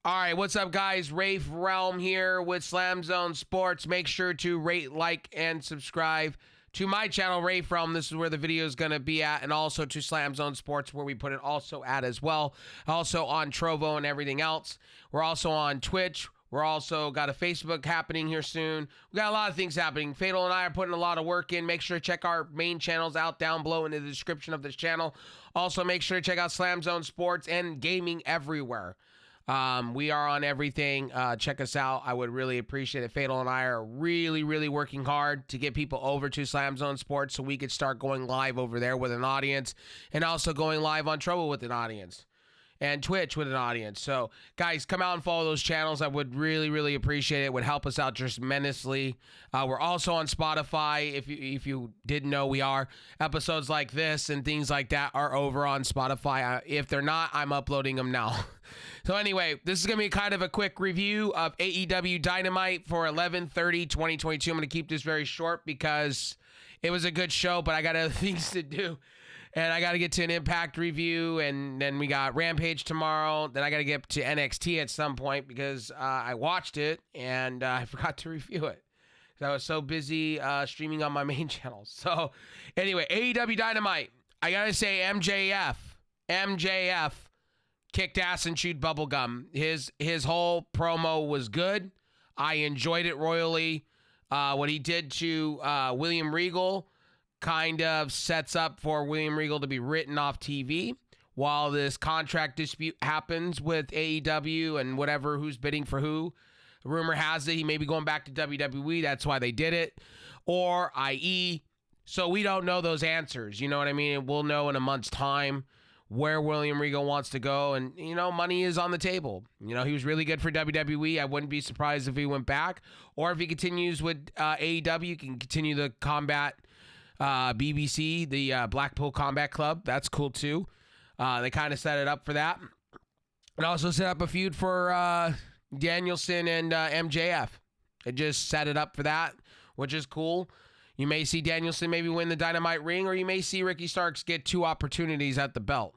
All right, what's up, guys? Rafe Realm here with SlamZoneSports. Make sure to rate, like, and subscribe to my channel, Rafe Realm. This is where the video is going to be at, and also to SlamZoneSports, where we put it also at as well. Also on Trovo and everything else. We're also on Twitch. We're also got a Facebook happening here soon. We got a lot of things happening. Fatal and I are putting a lot of work in. Make sure to check our main channels out down below in the description of this channel. Also, make sure to check out SlamZoneSports and Gaming Everywhere. We are on everything. Check us out. I would really appreciate it. Fatal and I are really working hard to get people over to SlamZoneSports so we could start going live over there with an audience, and also going live on Trovo with an audience, and Twitch with an audience. So, guys, come out and follow those channels. I would really appreciate it. It would help us out tremendously. We're also on Spotify. If you didn't know, we are. Episodes like this and things like that are over on Spotify. If they're not, I'm uploading them now. So anyway, this is going to be kind of a quick review of AEW Dynamite for 11/30/2022. I'm going to keep this very short because it was a good show, but I got other things to do. And I got to get to an Impact review, and then we got Rampage tomorrow. Then I got to get to NXT at some point because I watched it, and I forgot to review it. I was so busy streaming on my main channel. So anyway, AEW Dynamite. I got to say MJF kicked ass and chewed bubblegum. His whole promo was good. I enjoyed it royally. What he did to William Regal kind of sets up for William Regal to be written off TV while this contract dispute happens with AEW and whatever, who's bidding for who. Rumor has it he may be going back to WWE. That's why they did it. Or IE. So we don't know those answers. You know what I mean? We'll know in a month's time where William Regal wants to go. And, you know, money is on the table. You know, he was really good for WWE. I wouldn't be surprised if he went back. Or if he continues with AEW, can continue the combat BBC, the Blackpool Combat Club. That's cool too. They kind of set it up for that. And also set up a feud for Danielson and MJF. It just set it up for that, which is cool. You may see Danielson maybe win the Dynamite ring, or you may see Ricky Starks get 2 opportunities at the belt.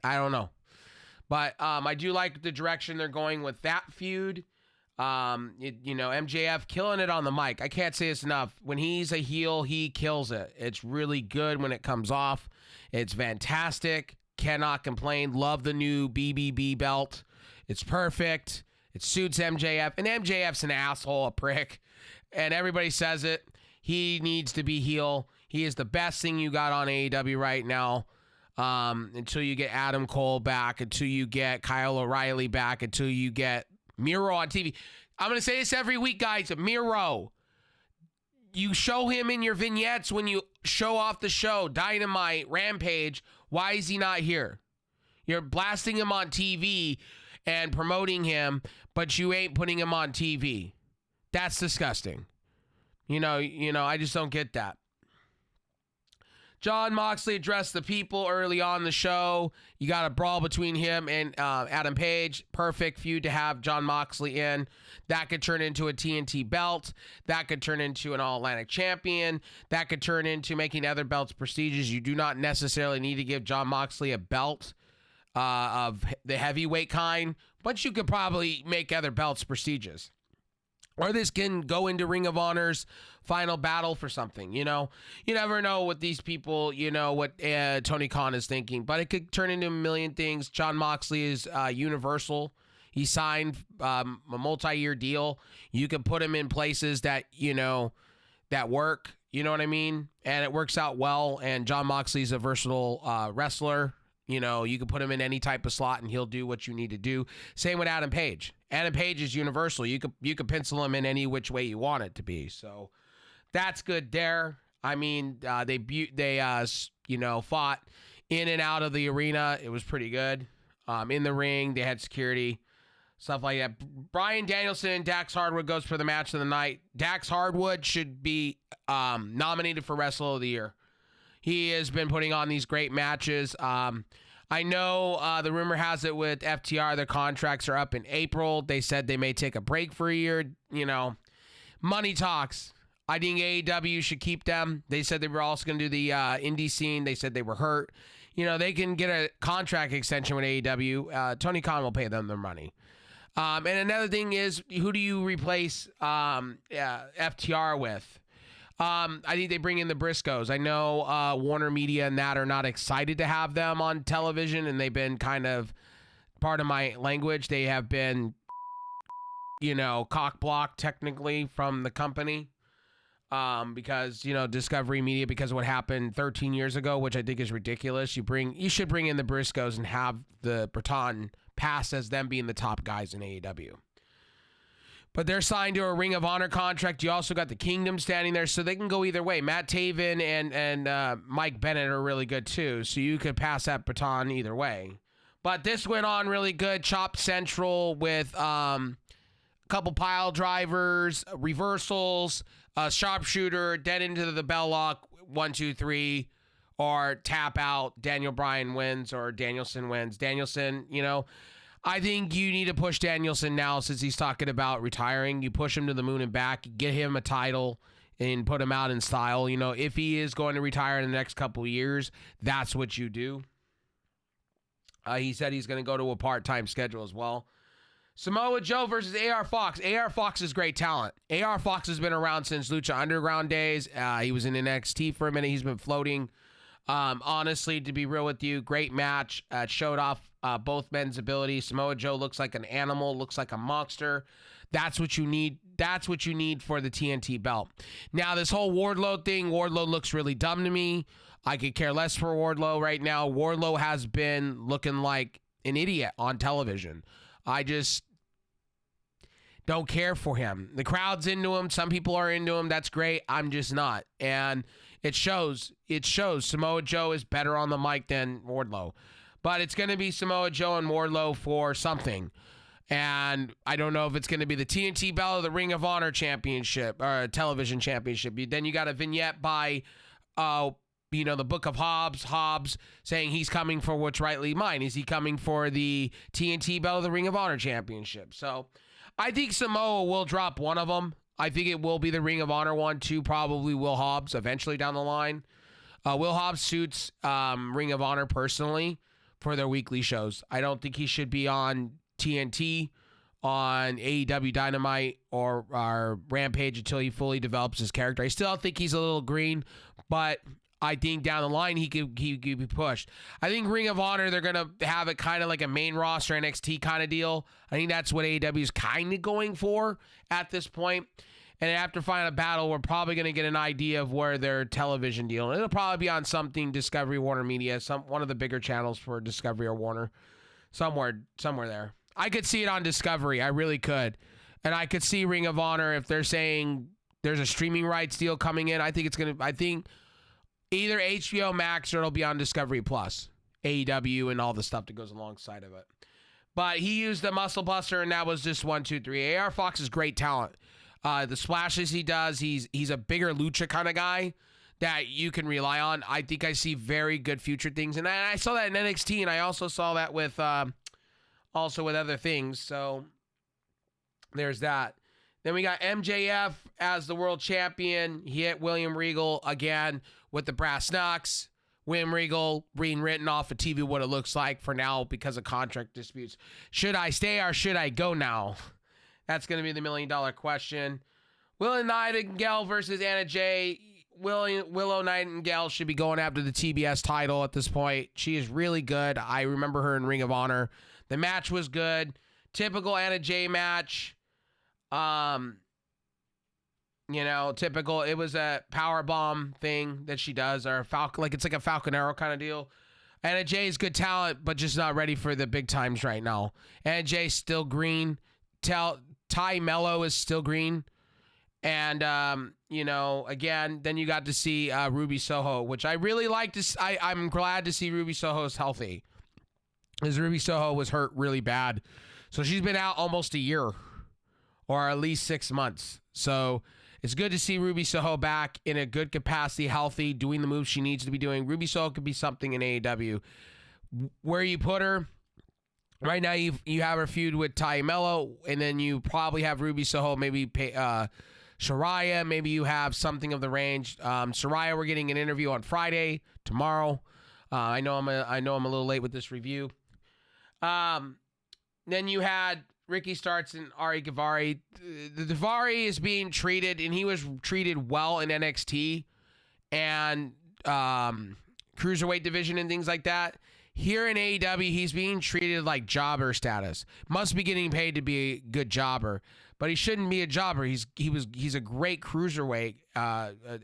I don't know. But I do like the direction they're going with that feud. MJF killing it on the mic. I can't say this enough. When he's a heel, he kills it. It's really good when it comes off. It's fantastic. Cannot complain. Love the new BBB belt. It's perfect. It suits MJF. And MJF's an asshole, a prick. And everybody says it. He needs to be heel. He is the best thing you got on AEW right now. Until you get Adam Cole back, until you get Kyle O'Reilly back, until you get Miro on TV. I'm going to say this every week, guys. Miro. You show him in your vignettes when you show off the show. Dynamite, Rampage. Why is he not here? You're blasting him on TV and promoting him, but you ain't putting him on TV. That's disgusting. You know, I just don't get that. Jon Moxley addressed the people early on in the show. You got a brawl between him and Adam Page. Perfect feud to have Jon Moxley in. That could turn into a TNT belt. That could turn into an All-Atlantic champion. That could turn into making other belts prestigious. You do not necessarily need to give Jon Moxley a belt of the heavyweight kind, but you could probably make other belts prestigious. Or this can go into Ring of Honor's final battle for something, you know? You never know what these people, what Tony Khan is thinking. But it could turn into a million things. Jon Moxley is Universal. He signed a multi-year deal. You can put him in places that, that work. You know what I mean? And it works out well. And Jon Moxley's a versatile wrestler. You can put him in any type of slot and he'll do what you need to do. Same with Adam Page. Adam Page is universal. You could pencil him in any which way you want it to be. So that's good there. I mean, they fought in and out of the arena. It was pretty good. In the ring, they had security, stuff like that. Bryan Danielson and Dax Hardwood goes for the match of the night. Dax Hardwood should be nominated for Wrestler of the Year. He has been putting on these great matches. I know the rumor has it with FTR, their contracts are up in April. They said they may take a break for a year. Money talks. I think AEW should keep them. They said they were also going to do the indie scene. They said they were hurt. They can get a contract extension with AEW. Tony Khan will pay them their money. And another thing is, who do you replace FTR with? I think they bring in the Briscoes. I know Warner Media and that are not excited to have them on television, and they've been kind of, part of my language, they have been, cock blocked technically from the company. Because, Discovery Media, because of what happened 13 years ago, which I think is ridiculous. You should bring in the Briscoes and have the Breton pass as them being the top guys in AEW. But they're signed to a Ring of Honor contract. You also got the Kingdom standing there, so they can go either way. Matt Taven and Mike Bennett are really good too, so you could pass that baton either way. But this went on really good. Chop Central with couple pile drivers, reversals, sharpshooter, dead into the bell lock, 1, 2, 3, or tap out. Daniel Bryan wins or Danielson wins. Danielson, I think you need to push Danielson now since he's talking about retiring. You push him to the moon and back, get him a title, and put him out in style. If he is going to retire in the next couple of years, that's what you do. He said he's going to go to a part-time schedule as well. Samoa Joe versus AR Fox. AR Fox is great talent. AR Fox has been around since Lucha Underground days. He was in NXT for a minute. He's been floating. Honestly, to be real with you, great match. Showed off both men's abilities. Samoa Joe looks like an animal, looks like a monster. That's what you need. That's what you need for the TNT belt. Now, this whole Wardlow thing, Wardlow looks really dumb to me. I could care less for Wardlow right now. Wardlow has been looking like an idiot on television. I just don't care for him. The crowd's into him. Some people are into him. That's great. I'm just not. And it shows. It shows. Samoa Joe is better on the mic than Wardlow. But it's going to be Samoa Joe and Wardlow for something. And I don't know if it's going to be the TNT belt or the Ring of Honor championship or television championship. Then you got a vignette by the Book of Hobbs saying he's coming for what's rightly mine. Is he coming for the TNT belt or the Ring of Honor championship? So I think Samoa will drop one of them. I think it will be the Ring of Honor one, too. Probably Will Hobbs eventually down the line. Will Hobbs suits Ring of Honor personally for their weekly shows. I don't think he should be on TNT, on AEW Dynamite, or Rampage until he fully develops his character. I still think he's a little green, but I think down the line he could be pushed. I think Ring of Honor, they're going to have it kind of like a main roster NXT kind of deal. I think that's what AEW is kind of going for at this point. And after Final Battle, we're probably going to get an idea of where their television deal. It'll probably be on something Discovery, Warner Media, one of the bigger channels for Discovery or Warner, somewhere there. I could see it on Discovery. I really could. And I could see Ring of Honor if they're saying there's a streaming rights deal coming in. I think either HBO Max or it'll be on Discovery Plus, AEW, and all the stuff that goes alongside of it. But he used the Muscle Buster, and that was just 1, 2, 3. AR Fox is great talent. The splashes he does, he's a bigger lucha kind of guy that you can rely on. I think I see very good future things, and I saw that in NXT, and I also saw that with other things. So there's that. Then we got MJF as the world champion. He hit William Regal again with the brass knucks. William Regal being written off of TV what it looks like for now because of contract disputes. Should I stay or should I go now? That's going to be the $1 million question. Willow Nightingale versus Anna Jay. Willow Nightingale should be going after the TBS title at this point. She is really good. I remember her in Ring of Honor. The match was good. Typical Anna Jay match. Typical. It was a power bomb thing that she does, or it's like a Falcon Arrow kind of deal. Anna Jay is good talent, but just not ready for the big times right now. Anna Jay's still green. Ty Mello is still green. And, again, then you got to see Ruby Soho, which I really like to see. I'm glad to see Ruby Soho is healthy, because Ruby Soho was hurt really bad. So she's been out almost a year, or at least 6 months. So it's good to see Ruby Soho back in a good capacity, healthy, doing the moves she needs to be doing. Ruby Soho could be something in AEW. Where you put her, right now you have her feud with Ty Mello, and then you probably have Ruby Soho, maybe Shariah, maybe you have something of the range. Shariah, we're getting an interview on Friday, tomorrow. I know I'm a little late with this review. Then you had Ricky Starks and Ari Daivari. The Daivari is being treated, and he was treated well in NXT and cruiserweight division and things like that. Here in AEW, he's being treated like jobber status. Must be getting paid to be a good jobber, but he shouldn't be a jobber. He's a great cruiserweight,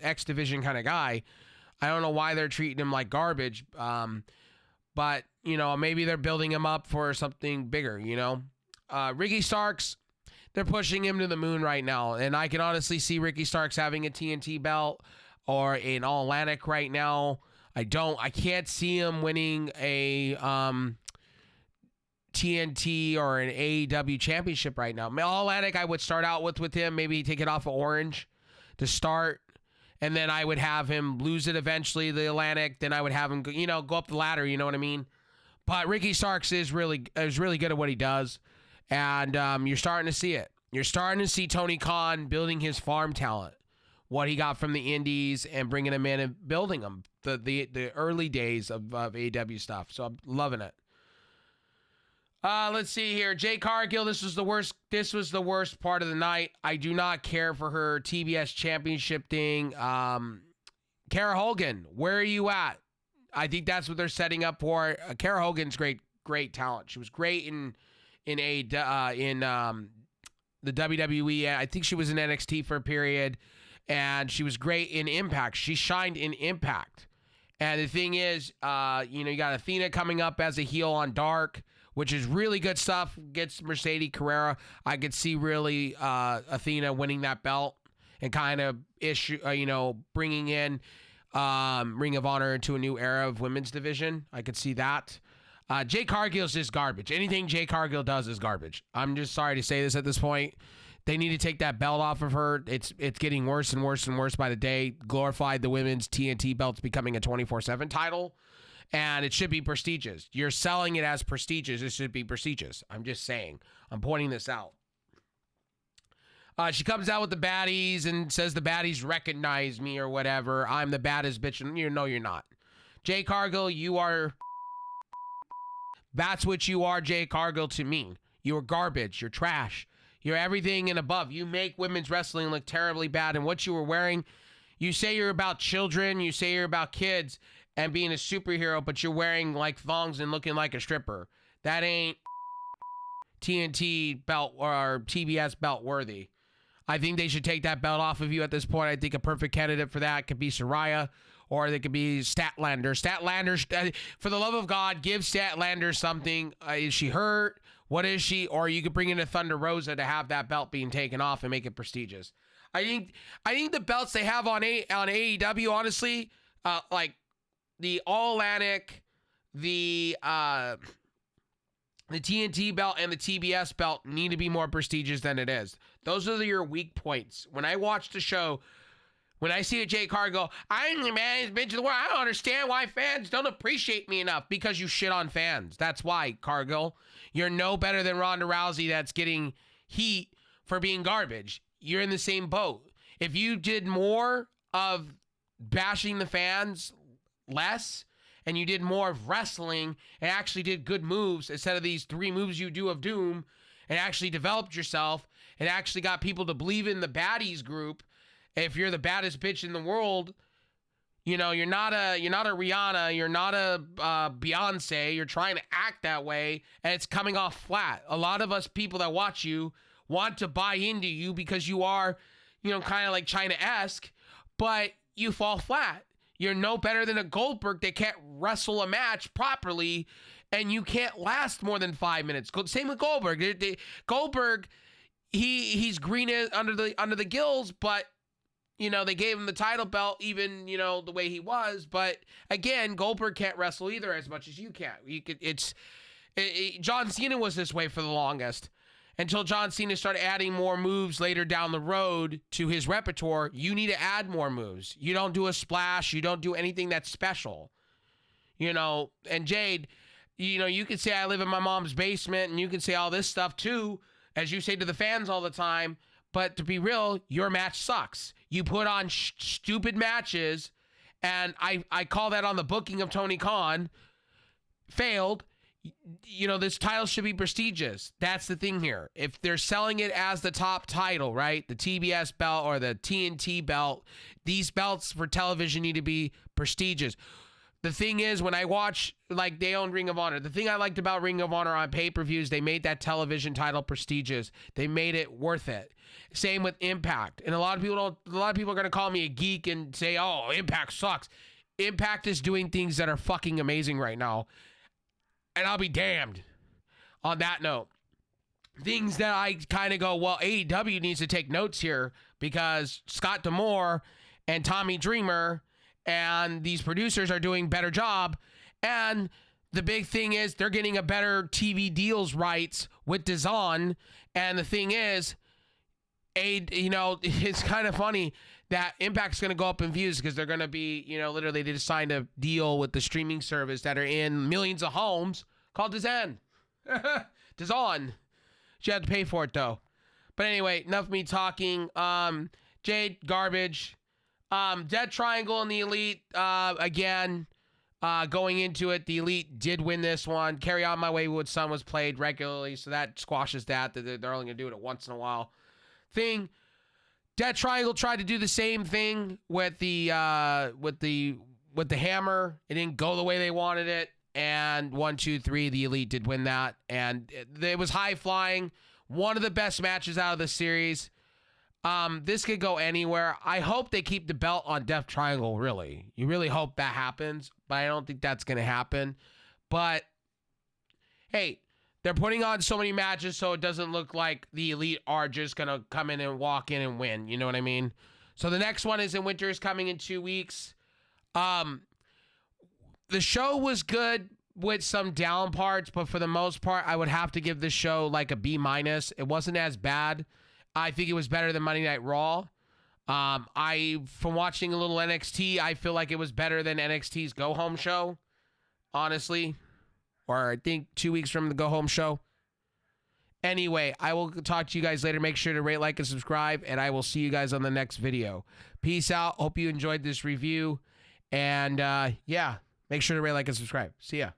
X division kind of guy. I don't know why they're treating him like garbage, but maybe they're building him up for something bigger. Ricky Starks, they're pushing him to the moon right now, and I can honestly see Ricky Starks having a TNT belt or an All Atlantic right now. I can't see him winning a TNT or an AEW championship right now. All Atlantic I would start out with him, maybe take it off of Orange to start, and then I would have him lose it eventually, the Atlantic, then I would have him go up the ladder, you know what I mean? But Ricky Starks is really good at what he does, and you're starting to see it. You're starting to see Tony Khan building his farm talent, what he got from the indies and bringing him in and building them, the early days of AEW stuff. So I'm loving it. Let's see here. Jay Cargill, this was the worst part of the night. I do not care for her TBS championship thing. Kara Hogan, where are you at? I think that's what they're setting up for. Kara Hogan's great talent. She was great in the WWE. I think she was in NXT for a period, and she was great in Impact. She shined in Impact. And the thing is, you got Athena coming up as a heel on Dark, which is really good stuff. Gets Mercedes Carrera. I could see really Athena winning that belt and kind of bringing in Ring of Honor into a new era of women's division. I could see that. Jay Cargill's just garbage. Anything Jay Cargill does is garbage. I'm just sorry to say this at this point. They need to take that belt off of her. It's getting worse and worse and worse by the day. Glorified the women's TNT belt's becoming a 24/7 title, and it should be prestigious. You're selling it as prestigious. It should be prestigious. I'm just saying. I'm pointing this out. She comes out with the baddies and says the baddies recognize me or whatever. I'm the baddest bitch. And you're not. Jay Cargill, you are... That's what you are, Jay Cargill, to me. You're garbage. You're trash. You're everything and above. You make women's wrestling look terribly bad. And what you were wearing, you say you're about children, you say you're about kids and being a superhero, but you're wearing like thongs and looking like a stripper. That ain't TNT belt or TBS belt worthy. I think they should take that belt off of you at this point. I think a perfect candidate for that could be Saraya, or they could be Statlander. Statlander, for the love of God, give Statlander something. Is she hurt? What is she? Or you could bring in a Thunder Rosa to have that belt being taken off and make it prestigious. I think the belts they have on AEW, honestly, like the All Atlantic, the TNT belt and the TBS belt need to be more prestigious than it is. Those are your weak points. When I watch the show, when I see a Jay Cargill, I'm the man, bitch of the world. I don't understand why fans don't appreciate me enough, because you shit on fans. That's why, Cargill. You're no better than Ronda Rousey that's getting heat for being garbage. You're in the same boat. If you did more of bashing the fans less, and you did more of wrestling and actually did good moves instead of these 3 moves you do of doom, and actually developed yourself and actually got people to believe in the baddies group, if you're the baddest bitch in the world, you're not a Rihanna, you're not a Beyonce, you're trying to act that way, and it's coming off flat. A lot of us people that watch you want to buy into you because you are, kind of like China-esque, but you fall flat. You're no better than a Goldberg that can't wrestle a match properly, and you can't last more than 5 minutes. Same with Goldberg. Goldberg, he's green under the gills, but they gave him the title belt even, the way he was. But again, Goldberg can't wrestle either as much as you can. John Cena was this way for the longest. Until John Cena started adding more moves later down the road to his repertoire. You need to add more moves. You don't do a splash. You don't do anything that's special. And Jade, you can say I live in my mom's basement, and you can say all this stuff too, as you say to the fans all the time. But to be real, your match sucks. You put on stupid matches, and I call that on the booking of Tony Khan. Failed. this title should be prestigious. That's the thing here. If they're selling it as the top title, right, the TBS belt or the TNT belt, these belts for television need to be prestigious. The thing is, when I watch, like, they own Ring of Honor, the thing I liked about Ring of Honor on pay-per-views, they made that television title prestigious. They made it worth it. Same with Impact. And a lot of people are going to call me a geek and say, oh, Impact sucks. Impact is doing things that are fucking amazing right now. And I'll be damned. On that note, things that I kind of go, well, AEW needs to take notes here because Scott D'Amore and Tommy Dreamer and these producers are doing a better job. And the big thing is they're getting a better TV deals rights with DAZN. And the thing is, it's kind of funny that Impact's going to go up in views because they're going to be, literally they just signed a deal with the streaming service that are in millions of homes called DAZN. DAZN. You have to pay for it, though. But anyway, enough of me talking. Jade, garbage. Dead Triangle and the Elite, again, going into it, the Elite did win this one. Carry On My Wayward Son was played regularly, so that squashes that they're only going to do it once in a while. Dead Triangle tried to do the same thing with the hammer. It didn't go the way they wanted it. And 1, 2, 3, the Elite did win that. And it was high flying. One of the best matches out of the series. This could go anywhere. I hope they keep the belt on Death Triangle, really. You really hope that happens, but I don't think that's going to happen. But, hey, they're putting on so many matches so it doesn't look like the Elite are just going to come in and walk in and win. You know what I mean? So the next one is in Winter is coming in 2 weeks. The show was good with some down parts, but for the most part, I would have to give this show like a B-. It wasn't as bad. I think it was better than Monday Night Raw. From watching a little NXT, I feel like it was better than NXT's Go Home show, honestly. Or I think 2 weeks from the Go Home show. Anyway, I will talk to you guys later. Make sure to rate, like, and subscribe, and I will see you guys on the next video. Peace out. Hope you enjoyed this review. And, yeah, make sure to rate, like, and subscribe. See ya.